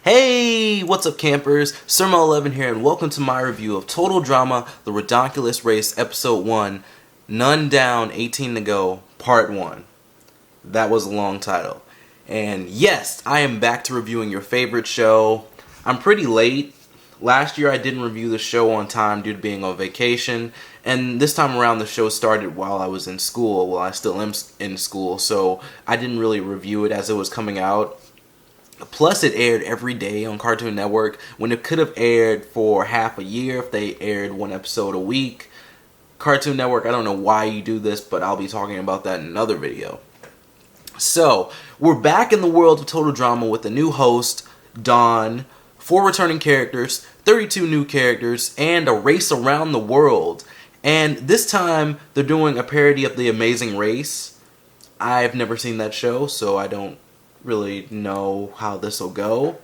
Hey, what's up campers? Surma11 here and welcome to my review of Total Drama, The Ridonculous Race, Episode 1, None Down, 18 to Go, Part 1. That was a long title. And yes, I am back to reviewing your favorite show. I'm pretty late. Last year I didn't review the show on time due to being on vacation. And this time around the show started while I was in school. Well, I still am in school, so I didn't really review it as it was coming out. Plus, it aired every day on Cartoon Network when it could have aired for half a year if they aired one episode a week. Cartoon Network, I don't know why you do this, but I'll be talking about that in another video. So, we're back in the world of Total Drama with a new host, Dawn, 4 returning characters, 32 new characters, and a race around the world. And this time, they're doing a parody of The Amazing Race. I've never seen that show, so I don't really know how this will go.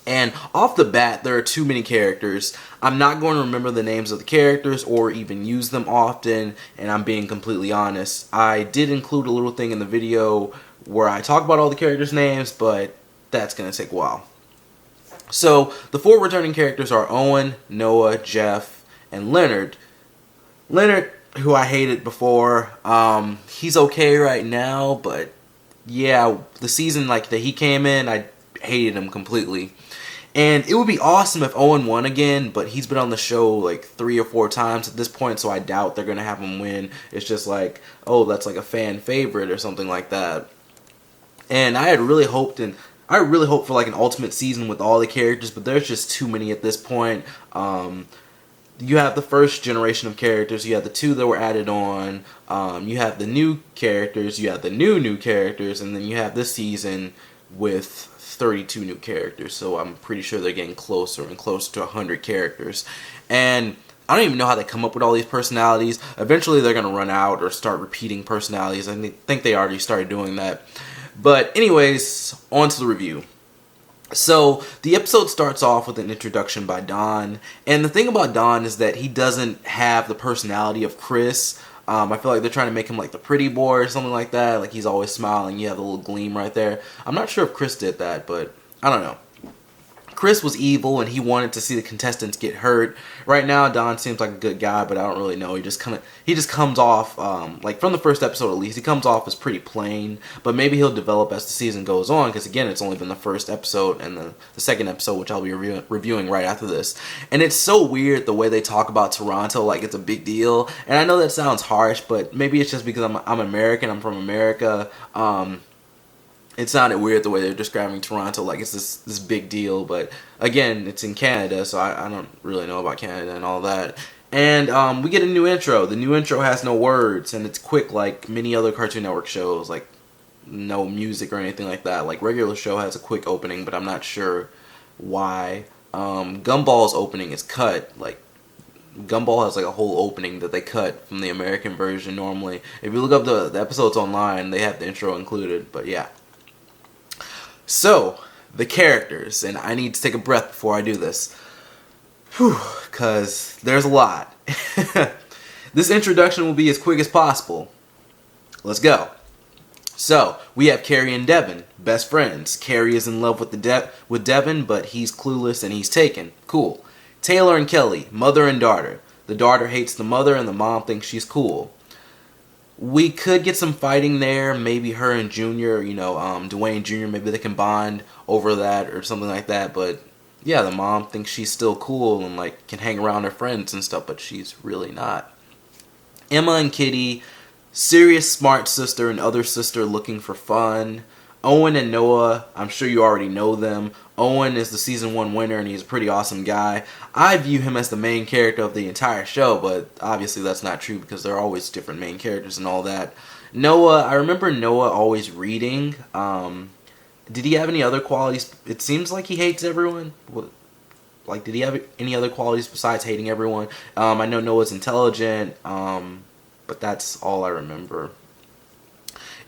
And off the bat, there are too many characters. I'm not going to remember the names of the characters or even use them often, and I'm being completely honest. I did include a little thing in the video where I talk about all the characters' names, but that's going to take a while. So, the 4 returning characters are Owen, Noah, Jeff, and Leonard. Leonard, who I hated before, he's okay right now, but yeah, the season that he came in, I hated him completely. And it would be awesome if Owen won again, but he's been on the show like 3 or 4 times at this point, so I doubt they're going to have him win. It's just like, oh, that's like a fan favorite or something like that. And I really hoped for like an ultimate season with all the characters, but there's just too many at this point. You have the first generation of characters, you have the 2 that were added on, you have the new characters, you have the new characters, and then you have this season with 32 new characters, so I'm pretty sure they're getting closer and closer to 100 characters. And I don't even know how they come up with all these personalities. Eventually they're going to run out or start repeating personalities. I think they already started doing that. But anyways, on to the review. So, the episode starts off with an introduction by Don, and the thing about Don is that he doesn't have the personality of Chris. I feel like they're trying to make him like the pretty boy or something like that, like he's always smiling, you have a little gleam right there. I'm not sure if Chris did that, but I don't know. Chris was evil and he wanted to see the contestants get hurt. Right now, Don seems like a good guy, but I don't really know. He just comes off, like from the first episode at least, he comes off as pretty plain. But maybe he'll develop as the season goes on, because again, it's only been the first episode and the second episode, which I'll be reviewing right after this. And it's so weird the way they talk about Toronto like it's a big deal. And I know that sounds harsh, but maybe it's just because I'm American, I'm from America. It sounded weird the way they're describing Toronto like it's this big deal, but again, it's in Canada, so I don't really know about Canada and all that. And we get a new intro. The new intro has no words, and it's quick like many other Cartoon Network shows, like no music or anything like that. Like regular show has a quick opening, but I'm not sure why. Gumball's opening is cut. Like Gumball has like a whole opening that they cut from the American version normally. If you look up the episodes online, they have the intro included, but yeah. So, the characters, and I need to take a breath before I do this. Whew, because there's a lot. This introduction will be as quick as possible. Let's go. So, we have Carrie and Devin, best friends. Carrie is in love with Devin, but he's clueless and he's taken. Cool. Taylor and Kelly, mother and daughter. The daughter hates the mother and the mom thinks she's cool. We could get some fighting there, maybe her and Junior, Dwayne Jr., maybe they can bond over that or something like that, but yeah, the mom thinks she's still cool and like can hang around her friends and stuff, but she's really not. Emma and Kitty, serious smart sister and other sister looking for fun. Owen and Noah, I'm sure you already know them. Owen is the season 1 winner and he's a pretty awesome guy. I view him as the main character of the entire show, but obviously that's not true because there are always different main characters and all that. Noah, I remember Noah always reading. Did he have any other qualities? It seems like he hates everyone. Like, did he have any other qualities besides hating everyone? I know Noah's intelligent, but that's all I remember.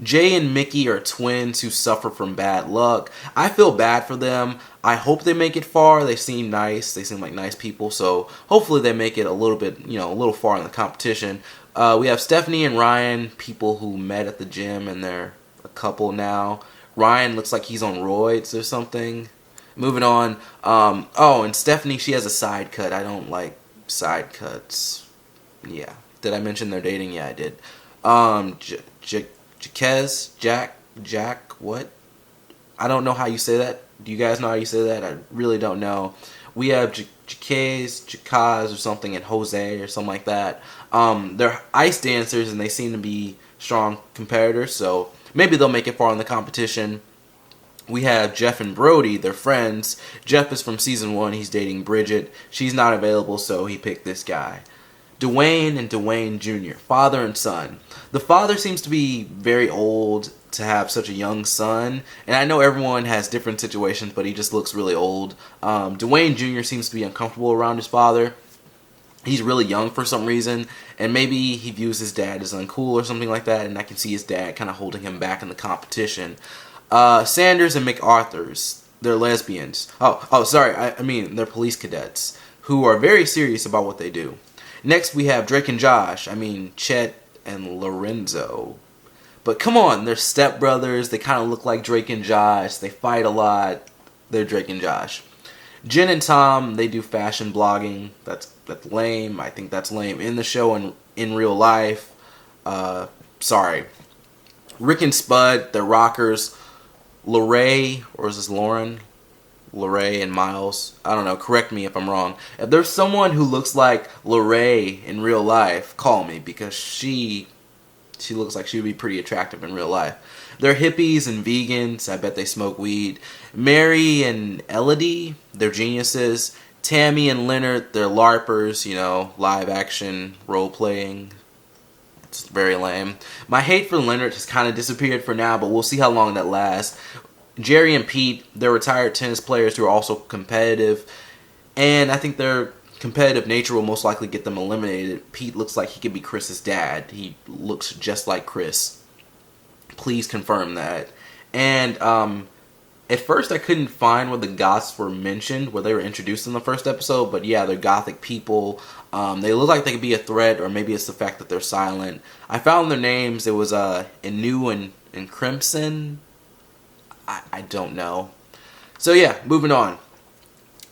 Jay and Mickey are twins who suffer from bad luck. I feel bad for them. I hope they make it far. They seem nice. They seem like nice people. So hopefully they make it a little bit, a little far in the competition. We have Stephanie and Ryan, people who met at the gym and they're a couple now. Ryan looks like he's on roids or something. Moving on. Oh, and Stephanie, she has a side cut. I don't like side cuts. Yeah. Did I mention they're dating? Yeah, I did. Jack, what? I don't know how you say that. Do you guys know how you say that? I really don't know. We have Jacaz or something, and Jose or something like that. They're ice dancers, and they seem to be strong competitors, so maybe they'll make it far in the competition. We have Jeff and Brody, they're friends. Jeff is from season 1, he's dating Bridget. She's not available, so he picked this guy. Dwayne and Dwayne Jr., father and son. The father seems to be very old to have such a young son, and I know everyone has different situations, but he just looks really old. Dwayne Jr. seems to be uncomfortable around his father. He's really young for some reason, and maybe he views his dad as uncool or something like that, and I can see his dad kind of holding him back in the competition. Sanders and McArthurs, they're lesbians. Sorry, I mean, they're police cadets who are very serious about what they do. Next, we have Drake and Josh. I mean, Chet and Lorenzo. But come on, they're stepbrothers. They kind of look like Drake and Josh. They fight a lot. They're Drake and Josh. Jen and Tom, they do fashion blogging. That's lame. I think that's lame. In the show and in real life. Sorry. Rick and Spud, they're rockers. Lorray, or is this Lauren? Lorray and Miles. I don't know. Correct me if I'm wrong. If there's someone who looks like Lorray in real life, call me, because she looks like she would be pretty attractive in real life. They're hippies and vegans. I bet they smoke weed. Mary and Elodie, they're geniuses. Tammy and Leonard, they're LARPers, you know, live action role playing. It's very lame. My hate for Leonard has kind of disappeared for now, but we'll see how long that lasts. Jerry and Pete, they're retired tennis players who are also competitive, and I think their competitive nature will most likely get them eliminated. Pete looks like he could be Chris's dad. He looks just like Chris. Please confirm that. And at first I couldn't find where the goths were mentioned, where they were introduced in the first episode, but yeah, they're gothic people. They look like they could be a threat, or maybe it's the fact that they're silent. I found their names. It was Inu and Crimson. I don't know. So yeah, moving on.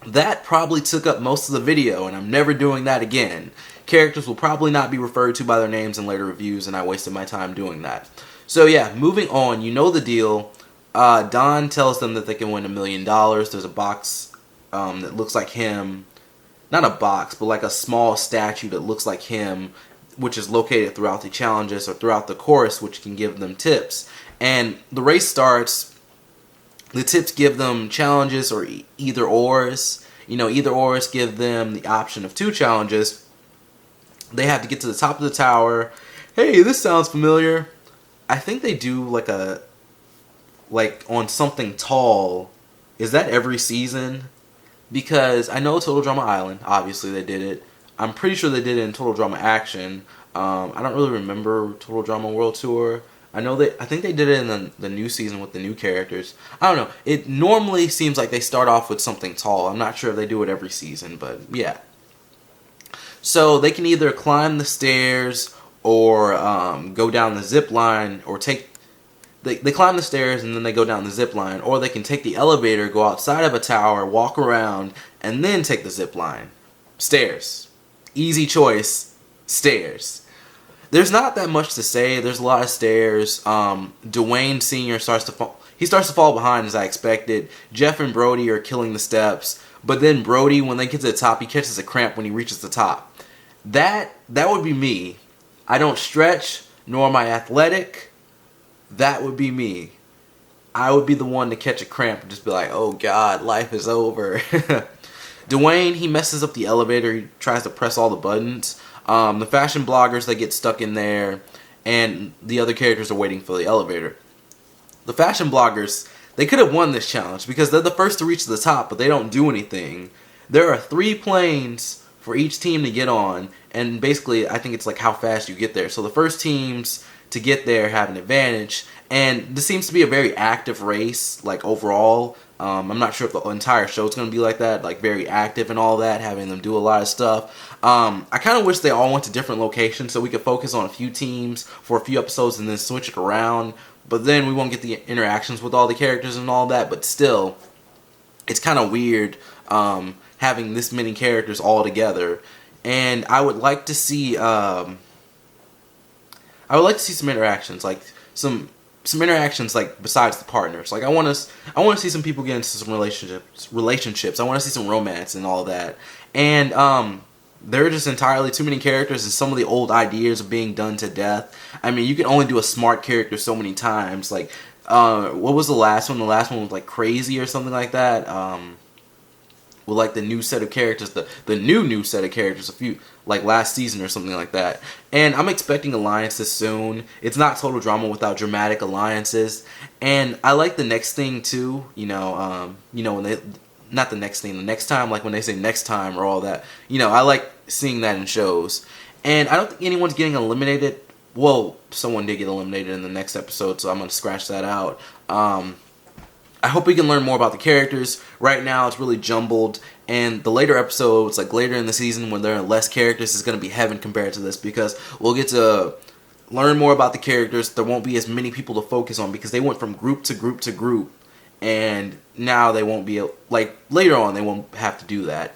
That probably took up most of the video, and I'm never doing that again. Characters will probably not be referred to by their names in later reviews, and I wasted my time doing that. So yeah, moving on. You know the deal. Don tells them that they can win $1 million. There's a box that looks like him. Not a box, but like a small statue that looks like him, which is located throughout the challenges or throughout the course, which can give them tips. And the race starts. The tips give them challenges or either ors. You know, either ors give them the option of 2 challenges. They have to get to the top of the tower. Hey, this sounds familiar. I think they do like on something tall. Is that every season? Because I know Total Drama Island, obviously they did it. I'm pretty sure they did it in Total Drama Action. I don't really remember Total Drama World Tour. I think they did it in the new season with the new characters. I don't know. It normally seems like they start off with something tall. I'm not sure if they do it every season, but yeah. So they can either climb the stairs or go down the zip line, or they climb the stairs and then they go down the zip line, or they can take the elevator, go outside of a tower, walk around, and then take the zip line. Stairs. Easy choice. Stairs. There's not that much to say. There's a lot of stairs. Dwayne Sr. starts to fall behind, as I expected. Jeff and Brody are killing the steps. But then Brody, when they get to the top, he catches a cramp when he reaches the top. That would be me. I don't stretch, nor am I athletic. That would be me. I would be the one to catch a cramp and just be like, oh God, life is over. Dwayne, he messes up the elevator. He tries to press all the buttons. The fashion bloggers, they get stuck in there, and the other characters are waiting for the elevator. The fashion bloggers, they could have won this challenge because they're the first to reach the top, but they don't do anything. There are 3 planes for each team to get on, and basically I think it's like how fast you get there. So the first teams to get there have an advantage, and this seems to be a very active race, like overall. I'm not sure if the entire show is going to be like that, like very active and all that, having them do a lot of stuff. I kind of wish they all went to different locations so we could focus on a few teams for a few episodes and then switch it around. But then we won't get the interactions with all the characters and all that. But still, it's kind of weird having this many characters all together. And I would like to see some interactions, like some interactions like besides the partners. Like I want to see some people get into some relationships. I want to see some romance and all that. And there are just entirely too many characters, and some of the old ideas are being done to death. I mean, you can only do a smart character so many times. Like what was the last one? The last one was like Crazy or something like that. With like the new set of characters, the new set of characters, a few like last season or something like that. And I'm expecting alliances soon. It's not total drama without dramatic alliances. And I like the next thing too. When they not the next thing, the next time, like when they say next time or all that. I like seeing that in shows. And I don't think anyone's getting eliminated. Well, someone did get eliminated in the next episode, so I'm gonna scratch that out. I hope we can learn more about the characters. Right now, it's really jumbled, and the later episodes, like later in the season when there are less characters, is going to be heaven compared to this, because we'll get to learn more about the characters. There won't be as many people to focus on because they went from group to group to group, and now they won't be, like, later on they won't have to do that.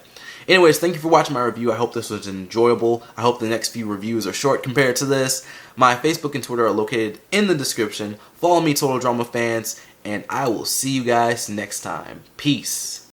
Anyways, thank you for watching my review. I hope this was enjoyable. I hope the next few reviews are short compared to this. My Facebook and Twitter are located in the description. Follow me, Total Drama fans, and I will see you guys next time. Peace.